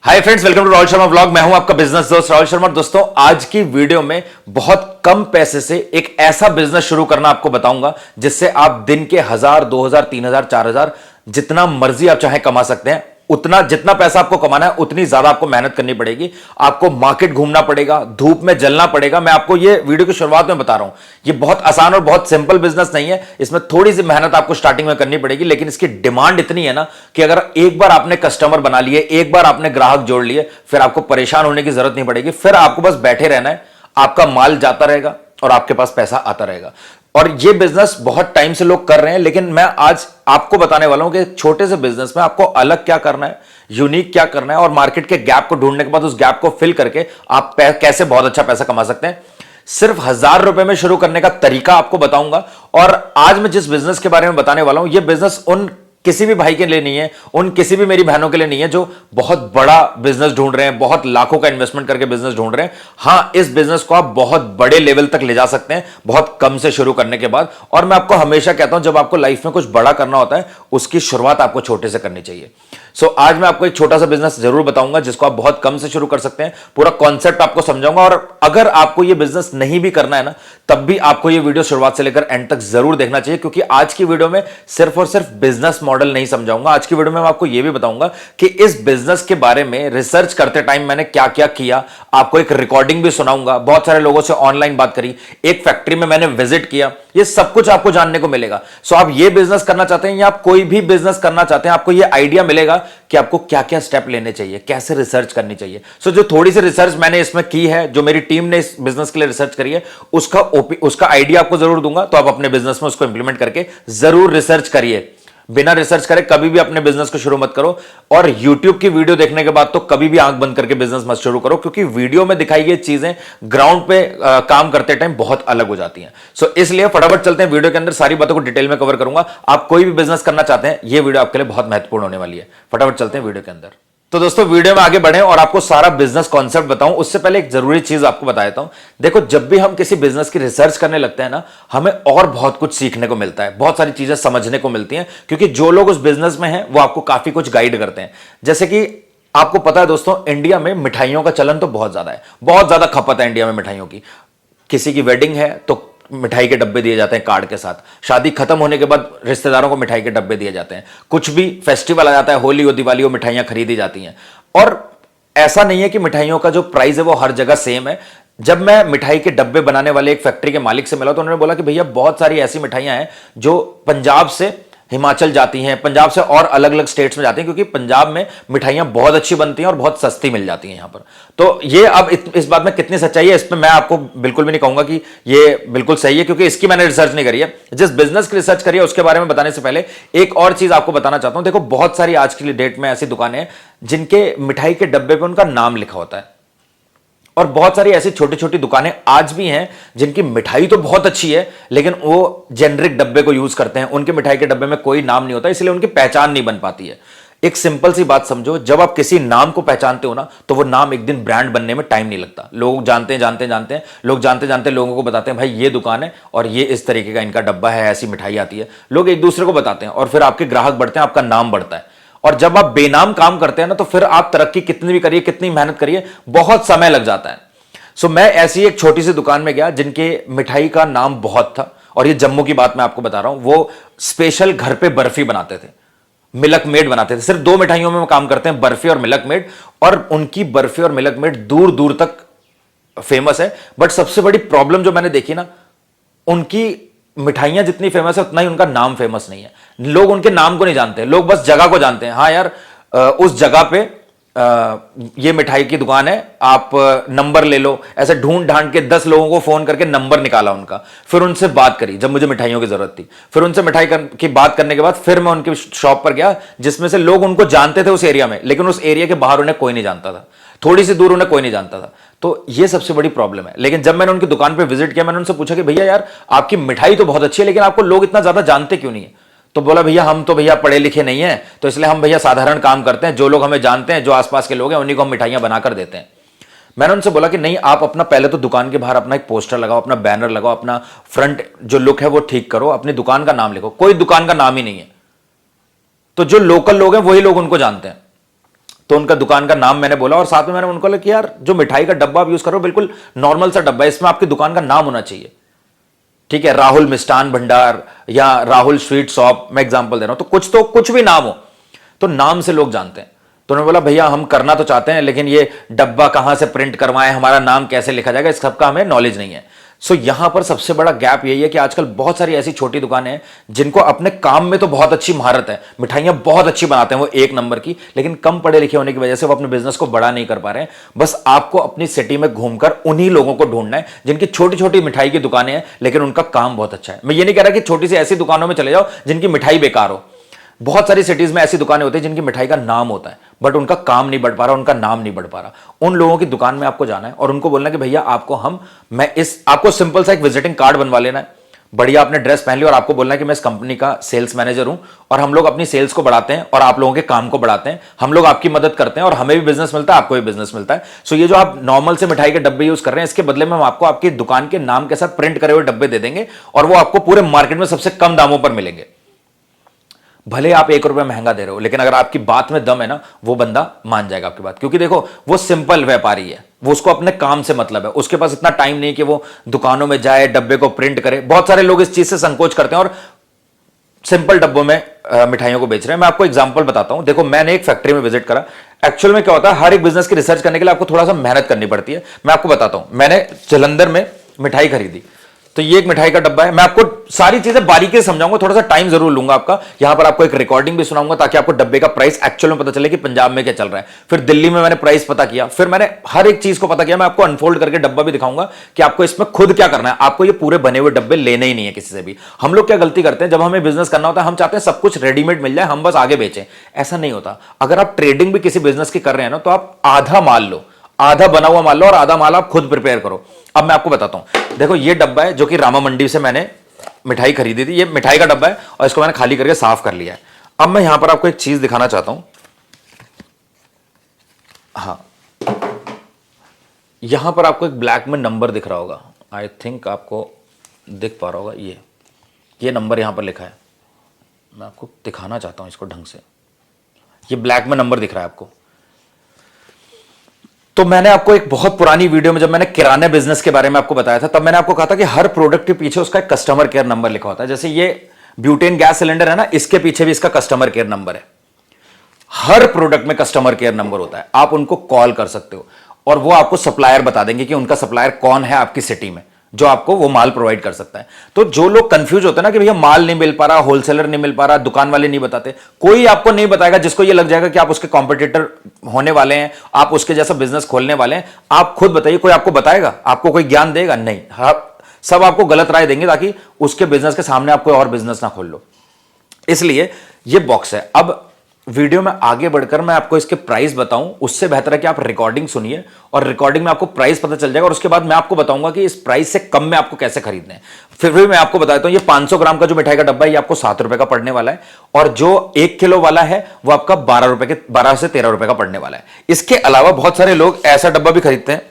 Hi friends, welcome to Rahul Sharma vlog. मैं हूं आपका बिजनेस दोस्त राहुल शर्मा। दोस्तों, आज की वीडियो में बहुत कम पैसे से एक ऐसा बिजनेस शुरू करना आपको बताऊंगा जिससे आप दिन के 1000, 2000, 3000, 4000 जितना मर्जी आप चाहे कमा सकते हैं। उतना जितना पैसा आपको कमाना है उतनी ज्यादा आपको मेहनत करनी पड़ेगी। आपको मार्केट घूमना पड़ेगा, धूप में जलना पड़ेगा। मैं आपको ये वीडियो की शुरुआत में बता रहा हूं, ये बहुत आसान और बहुत सिंपल बिजनेस नहीं है। इसमें थोड़ी सी मेहनत आपको स्टार्टिंग में करनी पड़ेगी, लेकिन इसकी डिमांड इतनी है ना कि अगर एक बार आपने कस्टमर बना लिए, एक बार आपने ग्राहक जोड़ लिए, फिर आपको परेशान होने की जरूरत नहीं पड़ेगी। फिर आपको बस बैठे रहना है, आपका माल जाता रहेगा और आपके पास पैसा आता रहेगा। और ये बिजनेस बहुत टाइम से लोग कर रहे हैं, लेकिन मैं आज आपको बताने वाला हूं कि छोटे से बिजनेस में आपको अलग क्या करना है, यूनिक क्या करना है, और मार्केट के गैप को ढूंढने के बाद उस गैप को फिल करके आप कैसे बहुत अच्छा पैसा कमा सकते हैं। सिर्फ 1000 रुपए में शुरू करने का तरीका आपको बताऊंगा। और आज मैं जिस बिजनेस के बारे में बताने वाला हूं, यह बिजनेस उन किसी भी भाई के लिए नहीं है, उन किसी भी मेरी बहनों के लिए नहीं है जो बहुत बड़ा बिजनेस ढूंढ रहे हैं, बहुत लाखों का इन्वेस्टमेंट करके बिजनेस ढूंढ रहे हैं। हां, इस बिजनेस को आप बहुत बड़े लेवल तक ले जा सकते हैं बहुत कम से शुरू करने के बाद। और मैं आपको हमेशा कहता हूं, जब आपको लाइफ में कुछ बड़ा करना होता है, उसकी शुरुआत आपको छोटे से करनी चाहिए। आज मैं आपको एक छोटा सा बिजनेस जरूर बताऊंगा जिसको आप बहुत कम से शुरू कर सकते हैं। पूरा कॉन्सेप्ट आपको समझाऊंगा। और अगर आपको यह बिजनेस नहीं भी करना है ना, तब भी आपको यह वीडियो शुरुआत से लेकर एंड तक जरूर देखना चाहिए, क्योंकि आज की वीडियो में सिर्फ और सिर्फ बिजनेस मॉडल नहीं समझाऊंगा। आज की वीडियो में मैं आपको यह भी बताऊंगा कि इस बिजनेस के बारे में रिसर्च करते टाइम मैंने क्या क्या किया। आपको एक रिकॉर्डिंग भी सुनाऊंगा, बहुत सारे लोगों से ऑनलाइन बात करी, एक फैक्ट्री में मैंने विजिट किया। यह सब कुछ आपको जानने को मिलेगा। आप ये बिजनेस करना चाहते हैं या आप कोई भी बिजनेस करना चाहते हैं, आपको यह आइडिया मिलेगा कि आपको क्या क्या स्टेप लेने चाहिए, कैसे रिसर्च करनी चाहिए। जो थोड़ी सी रिसर्च मैंने इसमें की है, जो मेरी टीम ने इस बिजनेस के लिए रिसर्च करी है, उसका आइडिया आपको जरूर दूंगा। तो आप अपने बिजनेस में उसको इंप्लीमेंट करके जरूर रिसर्च करिए। बिना रिसर्च करे कभी भी अपने बिजनेस को शुरू मत करो। और YouTube की वीडियो देखने के बाद तो कभी भी आंख बंद करके बिजनेस मत शुरू करो, क्योंकि वीडियो में दिखाई गई चीजें ग्राउंड पे काम करते टाइम बहुत अलग हो जाती हैं। इसलिए फटाफट चलते हैं वीडियो के अंदर, सारी बातों को डिटेल में कवर करूंगा। आप कोई भी बिजनेस करना चाहते हैं, यह वीडियो आपके लिए बहुत महत्वपूर्ण होने वाली है। फटाफट चलते हैं वीडियो के अंदर। तो दोस्तों, वीडियो में आगे बढ़े और आपको सारा बिजनेस कॉन्सेप्ट बताऊं, उससे पहले एक जरूरी चीज आपको बता देता हूं। देखो, जब भी हम किसी बिजनेस की रिसर्च करने लगते हैं ना, हमें और बहुत कुछ सीखने को मिलता है, बहुत सारी चीजें समझने को मिलती हैं, क्योंकि जो लोग उस बिजनेस में हैं वो आपको काफी कुछ गाइड करते हैं। जैसे कि आपको पता है दोस्तों, इंडिया में मिठाइयों का चलन तो बहुत ज्यादा है, बहुत ज्यादा खपत है इंडिया में मिठाइयों की। किसी की वेडिंग है तो मिठाई के डब्बे दिए जाते हैं कार्ड के साथ। शादी खत्म होने के बाद रिश्तेदारों को मिठाई के डब्बे दिए जाते हैं। कुछ भी फेस्टिवल आ जाता है, होली हो, दिवाली हो, मिठाइयां खरीदी जाती हैं। और ऐसा नहीं है कि मिठाइयों का जो प्राइस है वो हर जगह सेम है। जब मैं मिठाई के डब्बे बनाने वाले एक फैक्ट्री के मालिक से मिला तो उन्होंने बोला कि भैया, बहुत सारी ऐसी मिठाइयां हैं जो पंजाब से हिमाचल जाती हैं, पंजाब से और अलग अलग स्टेट्स में जाती हैं, क्योंकि पंजाब में मिठाइयां बहुत अच्छी बनती हैं और बहुत सस्ती मिल जाती हैं यहां पर। तो ये अब इस बात में कितनी सच्चाई है, इस पर मैं आपको बिल्कुल भी नहीं कहूंगा कि ये बिल्कुल सही है, क्योंकि इसकी मैंने रिसर्च नहीं करी है। जिस बिजनेस की रिसर्च करी है उसके बारे में बताने से पहले एक और चीज आपको बताना चाहता हूं। देखो, बहुत सारी आज की डेट में ऐसी दुकानें हैं जिनके मिठाई के डब्बे पर उनका नाम लिखा होता है, और बहुत सारी ऐसी छोटी छोटी दुकानें आज भी हैं जिनकी मिठाई तो बहुत अच्छी है, लेकिन वो जेनरिक डब्बे को यूज करते हैं। उनके मिठाई के डब्बे में कोई नाम नहीं होता, इसलिए उनकी पहचान नहीं बन पाती है। एक सिंपल सी बात समझो, जब आप किसी नाम को पहचानते हो ना, तो वो नाम एक दिन ब्रांड बनने में टाइम नहीं लगता। लोग जानते हैं, लोग जानते लोगों को बताते हैं, भाई ये दुकान है और ये इस तरीके का इनका डब्बा है, ऐसी मिठाई आती है। लोग एक दूसरे को बताते हैं और फिर आपके ग्राहक बढ़ते हैं, आपका नाम बढ़ता है। और जब आप बेनाम काम करते हैं ना, तो फिर आप तरक्की कितनी भी करिए, कितनी मेहनत करिए, बहुत समय लग जाता है। मैं ऐसी एक छोटी सी दुकान में गया जिनके मिठाई का नाम बहुत था, और ये जम्मू की बात मैं आपको बता रहा हूं। वो स्पेशल घर पे बर्फी बनाते थे, मिल्क मेड बनाते थे। सिर्फ 2 मिठाइयों में वो काम करते हैं, बर्फी और मिल्क मेड, और उनकी बर्फी और मिल्क मेड दूर दूर तक फेमस है। बट सबसे बड़ी प्रॉब्लम जो मैंने देखी ना, उनकी मिठाइयां जितनी फेमस है उतना ही उनका नाम फेमस नहीं है। लोग उनके नाम को नहीं जानते, लोग बस जगह को जानते हैं। हाँ यार, उस जगह पे ये मिठाई की दुकान है, आप नंबर ले लो। ऐसे ढूंढ ढांड के 10 लोगों को फोन करके नंबर निकाला उनका, फिर उनसे बात करी जब मुझे मिठाइयों की जरूरत थी। फिर उनसे मिठाई की बात करने के बाद फिर मैं उनकी शॉप पर गया, जिसमें से लोग उनको जानते थे उस एरिया में, लेकिन उस एरिया के बाहर उन्हें कोई नहीं जानता था, थोड़ी सी दूर उन्हें कोई नहीं जानता था। तो ये सबसे बड़ी प्रॉब्लम है। लेकिन जब मैंने उनकी दुकान पर विजिट किया, मैंने उनसे पूछा कि भैया यार, आपकी मिठाई तो बहुत अच्छी है, लेकिन आपको लोग इतना ज्यादा जानते क्यों नहीं है? तो बोला, भैया हम तो भैया पढ़े लिखे नहीं हैं, तो इसलिए हम भैया साधारण काम करते हैं। जो लोग हमें जानते हैं, जो आसपास के लोग हैं, उन्हीं को हम मिठाइयां बनाकर देते हैं। मैंने उनसे बोला कि नहीं, आप अपना पहले तो दुकान के बाहर अपना एक पोस्टर लगाओ, अपना बैनर लगाओ, अपना फ्रंट जो लुक है वो ठीक करो, अपनी दुकान का नाम लिखो। कोई दुकान का नाम ही नहीं है, तो जो लोकल लोग हैं वही लोग उनको जानते हैं। तो उनका दुकान का नाम मैंने बोला और साथ में मैंने उनको बोला कि यार जो मिठाई का डब्बा आप यूज करो बिल्कुल नॉर्मल सा डब्बा है, इसमें आपकी दुकान का नाम होना चाहिए। ठीक है, राहुल मिष्ठान भंडार या राहुल स्वीट शॉप, मैं एग्जांपल दे रहा हूं, तो कुछ भी नाम हो, तो नाम से लोग जानते हैं। तो उन्होंने बोला भैया हम करना तो चाहते हैं लेकिन ये डब्बा कहां से प्रिंट करवाएं, हमारा नाम कैसे लिखा जाएगा, इस सबका हमें नॉलेज नहीं है। सो यहां पर सबसे बड़ा गैप यही है कि आजकल बहुत सारी ऐसी छोटी दुकानें हैं जिनको अपने काम में तो बहुत अच्छी महारत है, मिठाइयां बहुत अच्छी बनाते हैं वो एक नंबर की, लेकिन कम पढ़े लिखे होने की वजह से वो अपने बिजनेस को बड़ा नहीं कर पा रहे हैं। बस आपको अपनी सिटी में घूमकर उन्हीं लोगों को ढूंढना है जिनकी छोटी छोटी मिठाई की दुकानें हैं लेकिन उनका काम बहुत अच्छा है। मैं ये नहीं कह रहा कि छोटी सी ऐसी दुकानों में चले जाओ जिनकी मिठाई बेकार हो, बहुत सारी सिटीज में ऐसी दुकानें होती हैं जिनकी मिठाई का नाम होता है बट उनका काम नहीं बढ़ पा रहा, उनका नाम नहीं बढ़ पा रहा। उन लोगों की दुकान में आपको जाना है और उनको बोलना है कि भैया आपको सिंपल सा एक विजिटिंग कार्ड बनवा लेना है, बढ़िया आपने ड्रेस पहन ली और आपको बोलना है कि मैं इस कंपनी का सेल्स मैनेजर हूं और हम लोग अपनी सेल्स को बढ़ाते हैं और आप लोगों के काम को बढ़ाते हैं, हम लोग आपकी मदद करते हैं और हमें भी बिजनेस मिलता है, आपको भी बिजनेस मिलता है। सो ये जो आप नॉर्मल से मिठाई के डब्बे यूज कर रहे हैं इसके बदले में हम आपको आपकी दुकान के नाम के साथ प्रिंट करे हुए डब्बे दे देंगे और वो आपको पूरे मार्केट में सबसे कम दामों पर मिलेंगे। भले आप 1 रुपया महंगा दे रहे हो लेकिन अगर आपकी बात में दम है ना, वो बंदा मान जाएगा आपकी बात, क्योंकि देखो वो सिंपल व्यापारी है, वो उसको अपने काम से मतलब है, उसके पास इतना टाइम नहीं कि वो दुकानों में जाए डब्बे को प्रिंट करे। बहुत सारे लोग इस चीज से संकोच करते हैं और सिंपल डब्बों में मिठाइयों को बेच रहे हैं। मैं आपको एग्जांपल बताता हूं, देखो मैंने एक फैक्ट्री में विजिट करा। एक्चुअल में क्या होता है, हर एक बिजनेस की रिसर्च करने के लिए आपको थोड़ा सा मेहनत करनी पड़ती है। मैं आपको बताता हूं, मैंने जलंधर में मिठाई खरीदी, तो ये एक मिठाई का डब्बा है। मैं आपको सारी चीजें बारीकी से समझाऊंगा, थोड़ा सा टाइम जरूर लूंगा आपका, यहां पर आपको एक रिकॉर्डिंग भी सुनाऊंगा ताकि आपको डब्बे का प्राइस एक्चुअल में पता चले कि पंजाब में क्या चल रहा है। फिर दिल्ली में मैंने प्राइस पता किया, फिर मैंने हर एक चीज को पता किया। मैं आपको अनफोल्ड करके डब्बा भी दिखाऊंगा कि आपको इसमें खुद क्या करना है। आपको ये पूरे बने हुए डब्बे लेने ही नहीं है किसी से भी। हम लोग क्या गलती करते हैं, जब हमें बिजनेस करना होता है हम चाहते हैं सब कुछ रेडीमेड मिल जाए, हम बस आगे बेचें। ऐसा नहीं होता। अगर आप ट्रेडिंग भी किसी बिजनेस की कर रहे हैं ना, तो आप आधा माल लो, आधा बना हुआ माल लो और आधा माल आप खुद प्रिपेयर करो। अब मैं आपको बताता हूं, देखो ये डब्बा है जो कि रामा मंडी से मैंने मिठाई खरीदी थी। ये मिठाई का डब्बा है और इसको मैंने खाली करके साफ कर लिया है। अब मैं यहां पर आपको एक चीज दिखाना चाहता हूं। हाँ, यहां पर आपको एक ब्लैक में नंबर दिख रहा होगा, आई थिंक आपको दिख पा रहा होगा। ये नंबर यहां पर लिखा है, मैं आपको दिखाना चाहता हूं इसको ढंग से। ये ब्लैक में नंबर दिख रहा है आपको। तो मैंने आपको एक बहुत पुरानी वीडियो में जब मैंने किराने बिजनेस के बारे में आपको बताया था, तब मैंने आपको कहा था कि हर प्रोडक्ट के पीछे उसका एक कस्टमर केयर नंबर लिखा होता है। जैसे ये ब्यूटेन गैस सिलेंडर है ना, इसके पीछे भी इसका कस्टमर केयर नंबर है। हर प्रोडक्ट में कस्टमर केयर नंबर होता है, आप उनको कॉल कर सकते हो और वो आपको सप्लायर बता देंगे कि उनका सप्लायर कौन है आपकी सिटी में जो आपको वो माल प्रोवाइड कर सकता है। तो जो लोग कंफ्यूज होते हैं ना कि भैया माल नहीं मिल पा रहा, होलसेलर नहीं मिल पा रहा, दुकान वाले नहीं बताते, कोई आपको नहीं बताएगा जिसको ये लग जाएगा कि आप उसके कॉम्पिटिटर होने वाले हैं, आप उसके जैसा बिजनेस खोलने वाले हैं। आप खुद बताइए, कोई आपको बताएगा, आपको कोई ज्ञान देगा? नहीं। सब आपको गलत राय देंगे ताकि उसके बिजनेस के सामने आप कोई और बिजनेस ना खोल लो। इसलिए ये बॉक्स है। अब वीडियो में आगे बढ़कर मैं आपको इसके प्राइस बताऊं, उससे बेहतर है कि आप रिकॉर्डिंग सुनिए और रिकॉर्डिंग में आपको प्राइस पता चल जाएगा और उसके बाद मैं आपको बताऊंगा कि इस प्राइस से कम में आपको कैसे खरीदने हैं। फिर भी मैं आपको बताता हूं, ये 500 ग्राम का जो मिठाई का डब्बा है ये आपको 7 रुपए का पड़ने वाला है और जो 1 किलो वाला है वो आपका 12 से 13 रुपए का पड़ने वाला है। इसके अलावा बहुत सारे लोग ऐसा डब्बा भी खरीदते हैं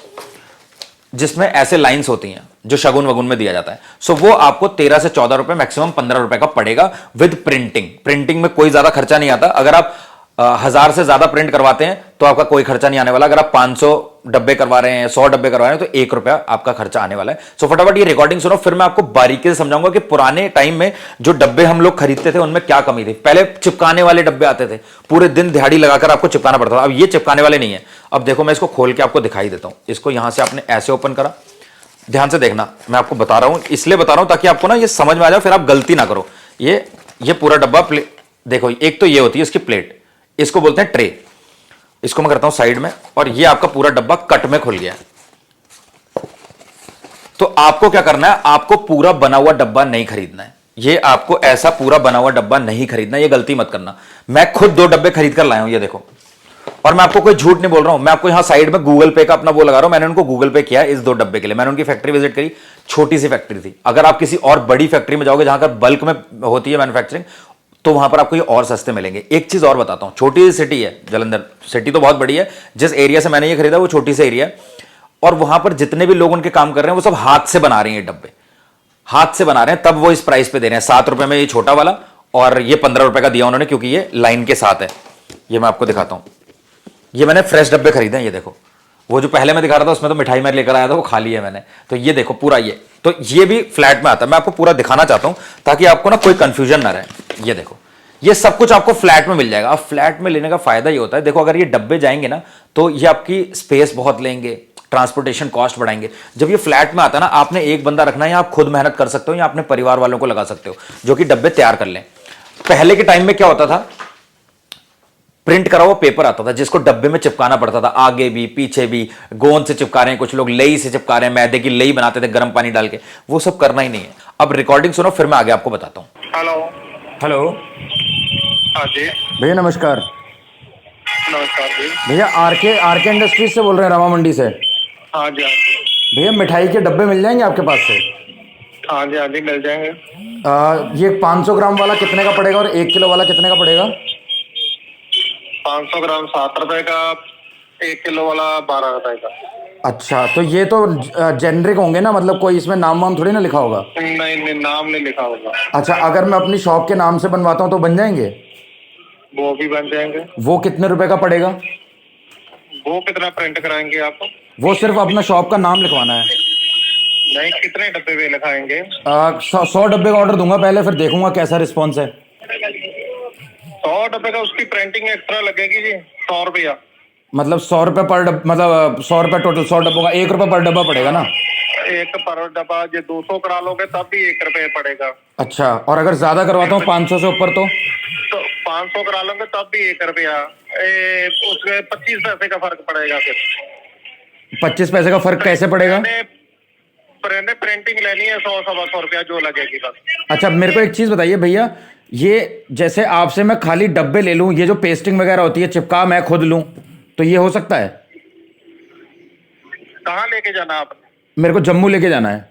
जिसमें ऐसे लाइंस होती हैं जो शगुन वगुन में दिया जाता है। सो वो आपको 13 से 14 रुपए, मैक्सिमम 15 रुपए का पड़ेगा विद प्रिंटिंग। प्रिंटिंग में कोई ज्यादा खर्चा नहीं आता। अगर आप 1000 से ज्यादा प्रिंट करवाते हैं तो आपका कोई खर्चा नहीं आने वाला। अगर आप 500 डब्बे करवा रहे हैं, 100 डब्बे करवा रहे हैं तो 1 रुपया आपका खर्चा आने वाला है। सो फटाफट ये रिकॉर्डिंग सुनो, फिर मैं आपको बारीकी से समझाऊंगा कि पुराने टाइम में जो डब्बे हम लोग खरीदते थे उनमें क्या कमी थी। पहले चिपकाने वाले डब्बे आते थे, पूरे दिन दिहाड़ी लगाकर आपको चिपकाना पड़ता था। अब ये चिपकाने वाले नहीं है। अब देखो मैं इसको खोल के आपको दिखाई देता हूं। इसको यहां से आपने ऐसे ओपन करा, ध्यान से देखना, मैं आपको बता रहा हूं, इसलिए बता रहा हूं ताकि आपको ना ये समझ में आ जाए, फिर आप गलती ना करो। ये पूरा डब्बा देखो, एक तो ये होती है इसकी प्लेट, इसको बोलते हैं ट्रे। इसको मैं करता हूं साइड में और ये आपका पूरा डब्बा कट में खुल गया है। तो आपको क्या करना है, आपको पूरा बना हुआ डब्बा नहीं खरीदना है। ये आपको ऐसा पूरा बना हुआ डब्बा नहीं खरीदना, ये गलती मत करना। मैं खुद 2 डब्बे खरीद कर लाया हूं, ये देखो। और मैं आपको कोई झूठ नहीं बोल रहा हूं, मैं आपको यहां साइड में गूगल पे का अपना वो लगा रहा हूं। मैंने उनको गूगल पे किया इस 2 डब्बे के लिए। मैंने उनकी फैक्ट्री विजिट करी, छोटी सी फैक्ट्री थी। अगर आप किसी और बड़ी फैक्ट्री में जाओगे जहां पर बल्क में होती है मैन्युफैक्चरिंग, तो वहां पर आपको ये और सस्ते मिलेंगे। एक चीज और बताता हूं, छोटी सी सिटी है जलंधर, सिटी तो बहुत बड़ी है। जिस एरिया से मैंने ये खरीदा वो छोटी सी एरिया है और वहां पर जितने भी लोग उनके काम कर रहे हैं वो सब हाथ से बना रहे हैं। ये डब्बे हाथ से बना रहे हैं, तब वो इस प्राइस पे दे रहे हैं। 7 रुपए में ये छोटा वाला और ये 15 रुपए का दिया उन्होंने, क्योंकि ये लाइन के साथ है। ये मैं आपको दिखाता हूं, ये मैंने फ्रेश डब्बे खरीदे हैं, ये देखो। वो जो पहले मैं दिखा रहा था उसमें तो मिठाई मैं लेकर आया था, वो खा ली है मैंने। तो ये देखो पूरा ये, तो ये भी फ्लैट में आता है। मैं आपको पूरा दिखाना चाहता हूं ताकि आपको ना कोई कंफ्यूजन ना रहे। ये देखो, ये सब कुछ आपको फ्लैट में मिल जाएगा। अब फ्लैट में लेने का फायदा ये होता है, देखो अगर ये डब्बे जाएंगे ना तो ये आपकी स्पेस बहुत लेंगे, ट्रांसपोर्टेशन कॉस्ट बढ़ाएंगे। जब ये फ्लैट में आता है ना, आपने एक बंदा रखना है या आप खुद मेहनत कर सकते हो या अपने परिवार वालों को लगा सकते हो जो कि डब्बे तैयार कर लें। पहले के टाइम में क्या होता था, प्रिंट करा हुआ पेपर आता था जिसको डब्बे में चिपकाना पड़ता था, आगे भी पीछे भी। गोंद से चिपका रहे हैं, कुछ लोग लई से चिपका रहे हैं, मैदे की लई बनाते थे गर्म पानी डाल के। वो सब करना ही नहीं है। अब रिकॉर्डिंग सुनो, फिर मैं आगे आपको बताता हूं। हेलो। हेलो हाँ जी। भैया, नमस्कार। नमस्कार जी। भैया आरके आरके इंडस्ट्रीज से बोल रहे हैं, रामा मंडी से। हाँ जी, हाँ जी। भैया मिठाई के डब्बे मिल जाएंगे आपके पास से? हाँ जी, हाँ जी, मिल जाएंगे। ये 500 ग्राम वाला कितने का पड़ेगा और 1 किलो वाला कितने का पड़ेगा? 500 ग्राम 7 रुपए का, 1 किलो वाला 12 रुपए का। अच्छा, तो ये तो जेनरिक होंगे ना, मतलब कोई इसमें नाम वाम थोड़ी ना लिखा होगा? नहीं नहीं, नाम नहीं लिखा होगा। अच्छा, अगर मैं अपनी शॉप के नाम से बनवाता हूँ तो बन जाएंगे? वो भी बन जाएंगे। वो कितने रुपए का पड़ेगा? वो कितना प्रिंट कराएंगे आप? वो सिर्फ अपना शॉप का नाम लिखवाना है। नहीं, कितने डब्बे भी लिखाएंगे? 100 डब्बे का ऑर्डर दूंगा पहले, फिर देखूंगा कैसा रिस्पॉन्स है। 100 डब्बे का उसकी प्रिंटिंग एक्स्ट्रा लगेगी जी, 100 रुपया। मतलब 100 रुपये पर मतलब 100 रुपये टोटल, 100 डब्बों का 1 रुपये पर डब्बा पड़ेगा ना? एक पर डब्बा जो 200 करा लोगे तब भी 1 रुपये पड़ेगा। अच्छा, और अगर ज्यादा करवाता हूँ 500 से ऊपर तो? 500 करा लोगे तब भी 1 रुपया। उसमें 25 पैसे का फर्क पड़ेगा। फिर 25 पैसे का फर्क कैसे पड़ेगा? प्रिंटिंग लेनी है 100-125 रुपया जो लगेगी बस। अच्छा, मेरे को एक चीज बताइए भैया, ये जैसे आपसे मैं खाली डब्बे ले लूं, ये जो पेस्टिंग वगैरह होती है चिपका मैं खुद लूं, तो ये हो सकता है? कहाँ लेके जाना आपने? मेरे को जम्मू लेके जाना है।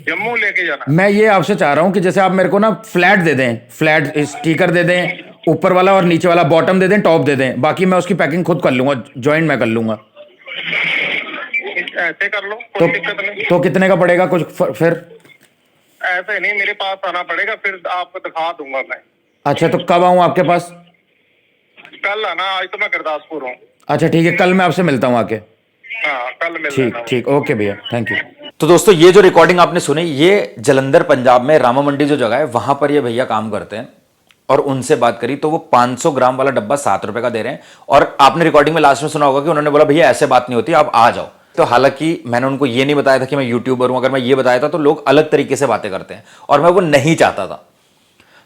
जम्मू लेके जाना? मैं ये आपसे चाह रहा हूं कि जैसे आप मेरे को ना फ्लैट दे दें, फ्लैट स्टिकर दे दें, ऊपर वाला और नीचे वाला, बॉटम दे दें, टॉप दे दें, बाकी मैं उसकी पैकिंग खुद कर लूंगा, ज्वाइंट मैं कर लूंगा। ऐसे कर लो, तो कोई दिक्कत नहीं। तो कितने का पड़ेगा कुछ फिर? ऐसे नहीं, मेरे पास आना पड़ेगा, फिर आपको दिखा दूंगा मैं। अच्छा, तो कब आऊं आपके पास? कल आना, आज तो मैं गुरदासपुर हूँ। अच्छा ठीक है, कल मैं आपसे मिलता हूं आके। हाँ, कल मिल ठीक लेना। ठीक, ओके भैया, थैंक यू। तो दोस्तों, ये जो रिकॉर्डिंग आपने सुनी, ये जलंधर पंजाब में रामा मंडी जो जगह है वहां पर ये भैया काम करते हैं। और उनसे बात करी तो वो 500 ग्राम वाला डब्बा 7 रुपए का दे रहे हैं। और आपने रिकॉर्डिंग में लास्ट में सुना होगा कि उन्होंने बोला भैया ऐसे बात नहीं होती, आप आ जाओ। तो हालांकि मैंने उनको ये नहीं बताया था कि मैं यूट्यूबर हूं। अगर मैं ये बताया था तो लोग अलग तरीके से बातें करते हैं और मैं वो नहीं चाहता था।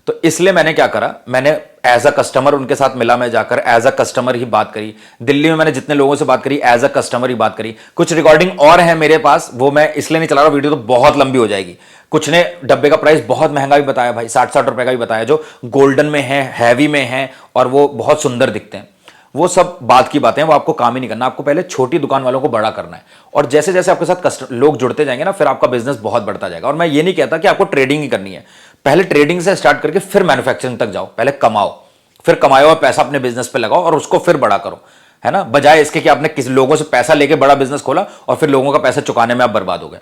तो इसलिए मैंने क्या करा, मैंने एज अ कस्टमर उनके साथ मिला, मैं जाकर एज अ कस्टमर ही बात करी। दिल्ली में मैंने जितने लोगों से बात करी एज अ कस्टमर ही बात करी। कुछ रिकॉर्डिंग और है मेरे पास, वो मैं इसलिए नहीं चला रहा, वीडियो तो बहुत लंबी हो जाएगी। कुछ ने डब्बे का प्राइस बहुत महंगा भी बताया भाई, 60-60 रुपए का भी बताया, जो गोल्डन में है, हैवी में है और वो बहुत सुंदर दिखते हैं। वो सब बात की बातें हैं, वो आपको काम ही नहीं करना। आपको पहले छोटी दुकान वालों को बड़ा करना है और जैसे जैसे आपके साथ लोग जुड़ते जाएंगे ना, फिर आपका बिजनेस बहुत बढ़ता जाएगा। और मैं ये नहीं कहता कि आपको ट्रेडिंग ही करनी है, पहले ट्रेडिंग से स्टार्ट करके फिर मैन्युफैक्चरिंग तक जाओ। पहले कमाओ, फिर कमाया हुआ पैसा अपने बिजनेस पे लगाओ और उसको फिर बड़ा करो, है ना, बजाय इसके कि आपने किसी लोगों से पैसा लेके बड़ा बिजनेस खोला और फिर लोगों का पैसा चुकाने में आप बर्बाद हो गए।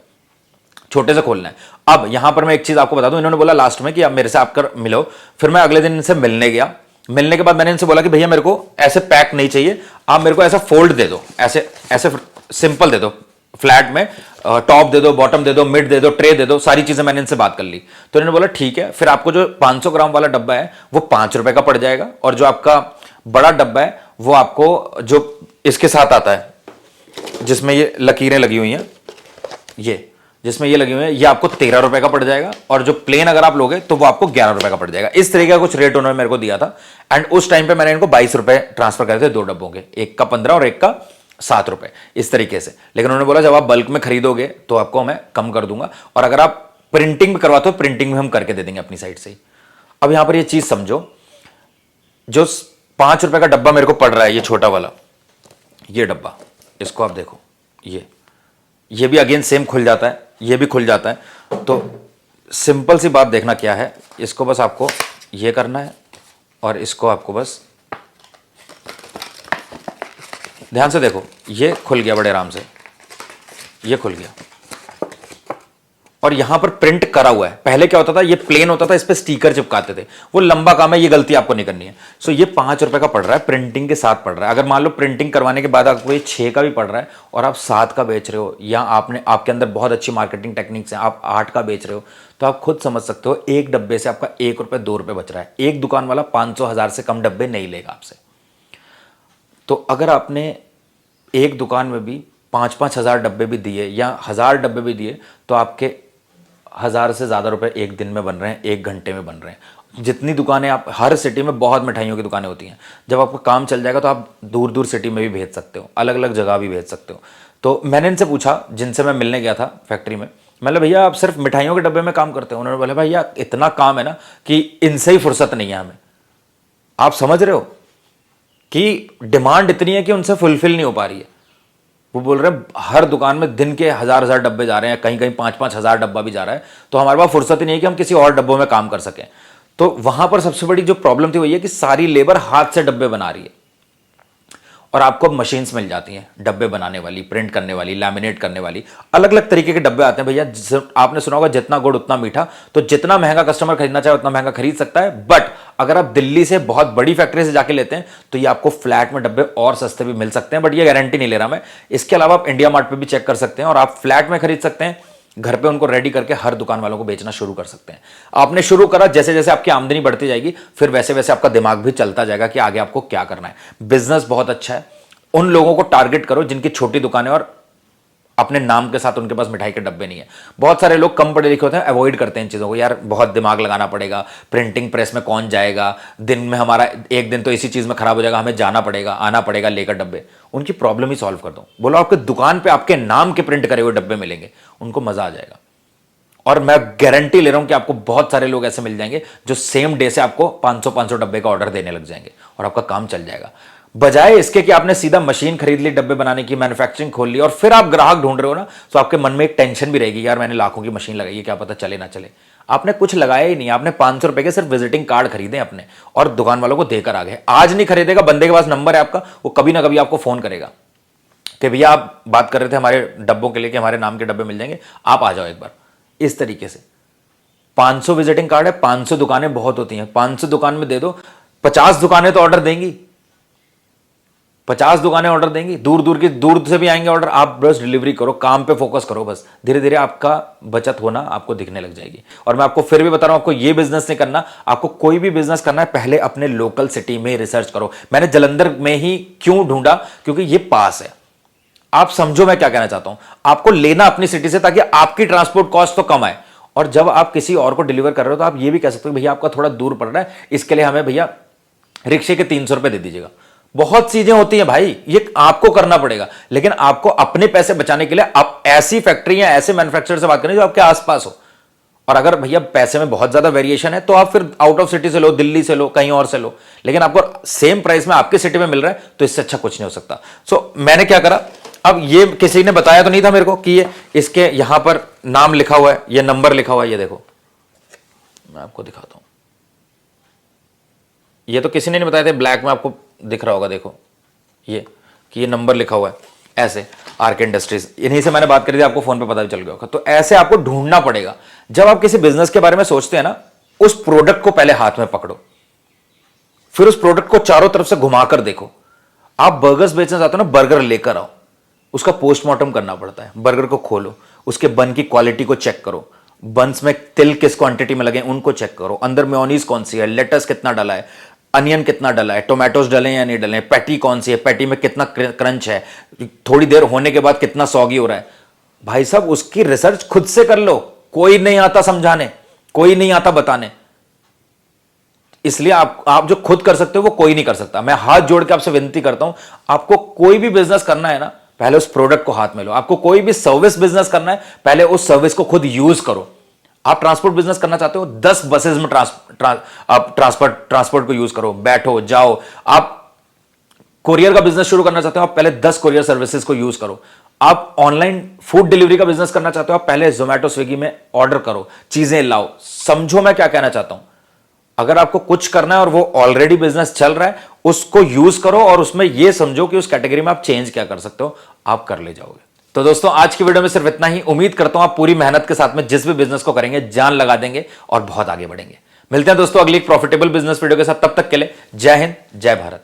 छोटे से खोलना है। अब यहां पर मैं एक चीज आपको बता दूं, इन्होंने बोला लास्ट में कि आप मेरे से आकर मिलो। फिर मैं अगले दिन इनसे मिलने गया। मिलने के बाद मैंने इनसे बोला कि भैया मेरे को ऐसे पैक नहीं चाहिए, आप मेरे को ऐसा फोल्ड दे दो, ऐसे ऐसे सिंपल दे दो, फ्लैट में टॉप दे दो, बॉटम दे दो, मिड दे दो, ट्रे दे दो, सारी चीजें मैंने इनसे बात कर ली। तो इन्होंने बोला ठीक है, फिर आपको जो 500 ग्राम वाला डब्बा है वो 5 रुपए का पड़ जाएगा और जो आपका बड़ा डब्बा है वो आपको जो इसके साथ आता है, जिसमें ये लकीरें लगी हुई हैं, ये जिसमें ये लगी हुई है, ये आपको 13 रुपए का पड़ जाएगा और जो प्लेन अगर आप लोगे तो वो आपको 11 रुपए का पड़ जाएगा। इस तरीके का कुछ रेट उन्होंने मेरे को दिया था। एंड उस टाइम पे मैंने इनको 22 रुपए ट्रांसफर करे थे, 2 डब्बों के, एक का 15 और एक का 7 रुपए, इस तरीके से। लेकिन उन्होंने बोला जब आप बल्क में खरीदोगे तो आपको मैं कम कर दूंगा, और अगर आप प्रिंटिंग भी करवाते हो, प्रिंटिंग भी हम करके दे देंगे अपनी साइड से ही। अब यहां पर ये चीज समझो, जो 5 रुपए का डब्बा मेरे को पड़ रहा है, ये छोटा वाला, ये डब्बा, इसको आप देखो, ये भी अगेन सेम खुल जाता है, ये भी खुल जाता है। तो सिंपल सी बात देखना क्या है, इसको बस आपको ये करना है और इसको आपको बस ध्यान से देखो, ये खुल गया बड़े आराम से, ये खुल गया। और यहां पर प्रिंट करा हुआ है। पहले क्या होता था, ये प्लेन होता था, इस पे स्टिकर चिपकाते थे, वो लंबा काम है, ये गलती आपको नहीं करनी है। सो ये 5 रुपए का पड़ रहा है, प्रिंटिंग के साथ पड़ रहा है। अगर मान लो प्रिंटिंग करवाने के बाद आपको ये 6 का भी पड़ रहा है और आप 7 का बेच रहे हो, या आपके अंदर बहुत अच्छी मार्केटिंग टेक्निक्स हैं, आप 8 का बेच रहे हो, तो आप खुद समझ सकते हो एक डब्बे से आपका 1 रुपए 2 रुपए बच रहा है। एक दुकान वाला 500 1000 से कम डब्बे नहीं लेगा आपसे। तो अगर आपने एक दुकान में भी 5-5 हजार डब्बे भी दिए या 1000 डब्बे भी दिए, तो आपके 1000 से ज़्यादा रुपए एक दिन में बन रहे हैं, एक घंटे में बन रहे हैं। जितनी दुकानें, आप हर सिटी में बहुत मिठाइयों की दुकानें होती हैं। जब आपका काम चल जाएगा तो आप दूर दूर सिटी में भी भेज सकते हो, अलग अलग जगह भी भेज सकते हो। तो मैंने इनसे पूछा, जिनसे मैं मिलने गया था फैक्ट्री में, मतलब भैया आप सिर्फ मिठाइयों के डब्बे में काम करते हो? उन्होंने बोला भैया इतना काम है ना कि इनसे ही फुर्सत नहीं है हमें। आप समझ रहे हो कि डिमांड इतनी है कि उनसे फुलफिल नहीं हो पा रही है। वो बोल रहे हैं हर दुकान में दिन के 1000 डब्बे जा रहे हैं, कहीं कहीं 5-5 हजार डब्बा भी जा रहा है, तो हमारे पास फुर्सत ही नहीं है कि हम किसी और डब्बों में काम कर सकें। तो वहां पर सबसे बड़ी जो प्रॉब्लम थी वो ये कि सारी लेबर हाथ से डब्बे बना रही है, और आपको अब मशीन्स मिल जाती हैं डब्बे बनाने वाली, प्रिंट करने वाली, लैमिनेट करने वाली, अलग अलग तरीके के डब्बे आते हैं। भैया आपने सुना होगा जितना गुड़ उतना मीठा, तो जितना महंगा कस्टमर खरीदना चाहे उतना महंगा खरीद सकता है। बट अगर आप दिल्ली से बहुत बड़ी फैक्ट्री से जाके लेते हैं तो ये आपको फ्लैट में डब्बे और सस्ते भी मिल सकते हैं, बट ये गारंटी नहीं ले रहा मैं। इसके अलावा आप इंडिया मार्ट पे भी चेक कर सकते हैं और आप फ्लैट में खरीद सकते हैं, घर पे उनको रेडी करके हर दुकान वालों को बेचना शुरू कर सकते हैं। आपने शुरू करा, जैसे जैसे आपकी आमदनी बढ़ती जाएगी फिर वैसे वैसे आपका दिमाग भी चलता जाएगा कि आगे आपको क्या करना है। बिजनेस बहुत अच्छा है, उन लोगों को टारगेट करो जिनकी छोटी दुकान है और अपने नाम के साथ उनके पास मिठाई के डब्बे नहीं है। बहुत सारे लोग कम पढ़े लिखे होते हैं, अवॉइड करते हैं इन चीज़ों को, यार बहुत दिमाग लगाना पड़ेगा, प्रिंटिंग प्रेस में कौन जाएगा, दिन में हमारा एक दिन तो इसी चीज़ में खराब हो जाएगा, हमें जाना पड़ेगा, आना पड़ेगा लेकर डब्बे। उनकी प्रॉब्लम ही सॉल्व कर दो, बोलो आपके दुकान पे आपके नाम के प्रिंट करे हुए डब्बे मिलेंगे, उनको मजा आ जाएगा। और मैं गारंटी ले रहा हूं कि आपको बहुत सारे लोग ऐसे मिल जाएंगे जो सेम डे से आपको 500-500 डब्बे का ऑर्डर देने लग जाएंगे और आपका काम चल जाएगा। बजाय इसके कि आपने सीधा मशीन खरीद ली डब्बे बनाने की, मैन्युफैक्चरिंग खोल ली और फिर आप ग्राहक ढूंढ रहे हो ना, तो आपके मन में एक टेंशन भी रहेगी, यार मैंने लाखों की मशीन लगाई है, क्या पता चले ना चले। आपने कुछ लगाया ही नहीं, आपने 500 रुपए के सिर्फ विजिटिंग कार्ड खरीदे अपने और दुकान वालों को देकर आ गए। आज नहीं खरीदेगा, बंदे के पास नंबर है आपका, वो कभी ना कभी आपको फोन करेगा कि भैया आप बात कर रहे थे हमारे डब्बों के लिए कि हमारे नाम के डब्बे मिल जाएंगे, आप आ जाओ एक बार। इस तरीके से 500 विजिटिंग कार्ड है, 500 दुकानें बहुत होती हैं, 500 दुकान में दे दो, 50 दुकानें तो ऑर्डर देंगी, 50 दुकानें ऑर्डर देंगी, दूर से भी आएंगे ऑर्डर। आप बस डिलीवरी करो, काम पे फोकस करो, बस धीरे धीरे आपका बचत होना आपको दिखने लग जाएगी। और मैं आपको फिर भी बता रहा हूं, आपको ये बिजनेस नहीं करना, आपको कोई भी बिजनेस करना है पहले अपने लोकल सिटी में रिसर्च करो। मैंने जलंधर में ही क्यों ढूंढा, क्योंकि ये पास है। आप समझो मैं क्या कहना चाहता हूं, आपको लेना अपनी सिटी से ताकि आपकी ट्रांसपोर्ट कॉस्ट तो कम आए, और जब आप किसी और को डिलीवर कर रहे हो तो आप ये भी कह सकते हो भैया आपका थोड़ा दूर पड़ रहा है, इसके लिए हमें भैया रिक्शे के 300 रुपए दे दीजिएगा। बहुत चीजें होती हैं भाई, ये आपको करना पड़ेगा, लेकिन आपको अपने पैसे बचाने के लिए आप ऐसी फैक्ट्री या ऐसे मैन्युफैक्चरर से बात करें जो आपके आसपास हो। और अगर भैया पैसे में बहुत ज्यादा वेरिएशन है तो आप फिर आउट ऑफ सिटी से लो, दिल्ली से लो, कहीं और से लो, लेकिन आपको सेम प्राइस में आपके सिटी में मिल रहा है तो इससे अच्छा कुछ नहीं हो सकता। सो मैंने क्या करा, अब ये किसी ने बताया तो नहीं था मेरे को कि ये इसके यहां पर नाम लिखा हुआ है, ये नंबर लिखा हुआ है, ये देखो मैं आपको दिखाता हूं, ये तो किसी ने नहीं बताया था, ब्लैक में आपको दिख रहा होगा, देखो ये कि ये नंबर लिखा हुआ है ऐसे, आरके इंडस्ट्रीज, इन्हीं से मैंने बात करी थी, आपको फोन पे पता भी चल गया होगा। तो ऐसे आपको ढूंढना पड़ेगा। जब आप किसी बिजनेस के बारे में सोचते हैं ना, उस प्रोडक्ट को पहले हाथ में पकड़ो, फिर उस प्रोडक्ट को चारों तरफ से घुमाकर देखो। आप बर्गर्स बेचना चाहते हो ना, बर्गर लेकर आओ, उसका पोस्टमार्टम करना पड़ता है। बर्गर को खोलो, उसके बन की क्वालिटी को चेक करो, बंस में तिल किस क्वांटिटी में लगे उनको चेक करो, अंदर मेयोनीज कौन सी है, लेटस कितना डाला है, अनियन कितना डाला है, टोमेटोज डले या नहीं डले, पैटी कौन सी है, पैटी में कितना क्रंच है, थोड़ी देर होने के बाद कितना सॉगी हो रहा है। भाई साहब उसकी रिसर्च खुद से कर लो, कोई नहीं आता समझाने, कोई नहीं आता बताने। इसलिए आप जो खुद कर सकते हो वो कोई नहीं कर सकता। मैं हाथ जोड़ के आपसे विनती करता हूं, आपको कोई भी बिजनेस करना है ना, पहले उस प्रोडक्ट को हाथ में लो। आपको कोई भी सर्विस बिजनेस करना है, पहले उस सर्विस को खुद यूज करो। आप ट्रांसपोर्ट बिजनेस करना चाहते हो, 10 बसेस में आप ट्रांसपोर्ट को यूज करो, बैठो जाओ। आप कोरियर का बिजनेस शुरू करना चाहते हो, आप पहले 10 कोरियर सर्विसेज को यूज करो। आप ऑनलाइन फूड डिलीवरी का बिजनेस करना चाहते हो, आप पहले जोमेटो स्विगी में ऑर्डर करो, चीजें लाओ। समझो मैं क्या कहना चाहता हूं। अगर आपको कुछ करना है और वो ऑलरेडी बिजनेस चल रहा है, उसको यूज करो और उसमें यह समझो कि उस कैटेगरी में आप चेंज क्या कर सकते हो, आप कर ले जाओगे। तो दोस्तों आज की वीडियो में सिर्फ इतना ही। उम्मीद करता हूं आप पूरी मेहनत के साथ में जिस भी बिजनेस को करेंगे जान लगा देंगे और बहुत आगे बढ़ेंगे। मिलते हैं दोस्तों अगली एक प्रॉफिटेबल बिजनेस वीडियो के साथ, तब तक के लिए जय हिंद जय भारत।